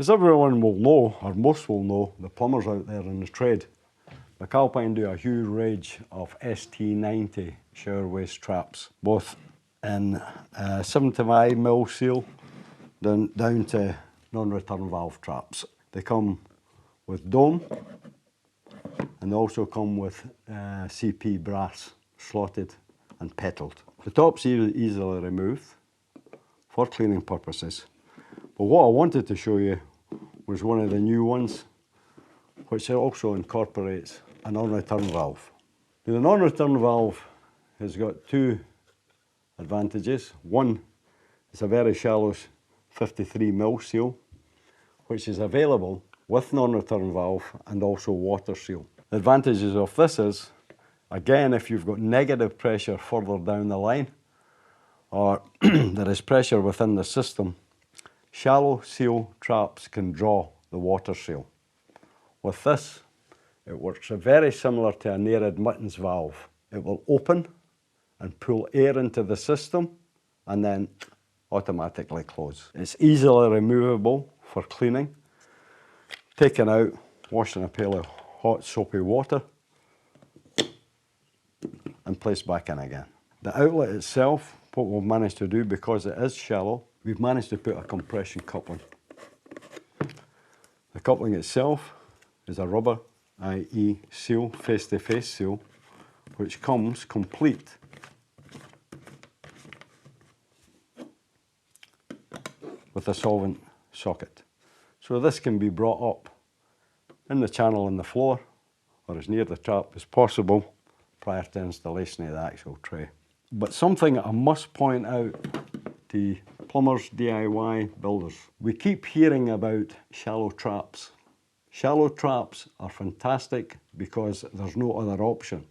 As everyone will know, or most will know, the plumbers out there in the trade, McAlpine do a huge range of ST90 shower waste traps, both in 75mm seal down to non-return valve traps. They come with dome, and they also come with CP brass, slotted and petalled. The top's easily removed for cleaning purposes. But what I wanted to show you was one of the new ones, which also incorporates a non-return valve. The non-return valve has got two advantages. One, it's a very shallow 53mm seal, which is available with non-return valve and also water seal. The advantages of this is, again, if you've got negative pressure further down the line, or there is pressure within the system, shallow seal traps can draw the water seal. With this, it works very similar to an air admittance valve. It will open and pull air into the system and then automatically close. It's easily removable for cleaning, taken out, washed in a pail of hot soapy water and placed back in again. The outlet itself, what we've managed to do, because it is shallow, we've managed to put a compression coupling. The coupling itself is a rubber, i.e. seal, face-to-face seal, which comes complete with a solvent socket. So this can be brought up in the channel in the floor, or as near the trap as possible prior to installation of the actual tray. But something I must point out to plumbers, DIY builders. We keep hearing about shallow traps. Shallow traps are fantastic because there's no other option.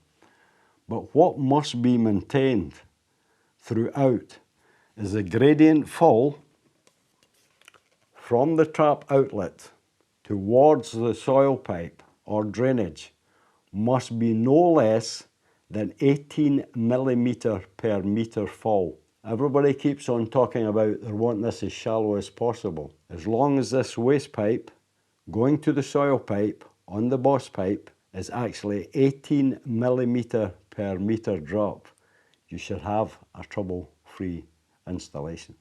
But what must be maintained throughout is the gradient fall from the trap outlet towards the soil pipe or drainage must be no less than 18mm per metre fall. Everybody keeps on talking about they want this as shallow as possible. As long as this waste pipe going to the soil pipe on the boss pipe is actually 18mm per metre drop, you should have a trouble-free installation.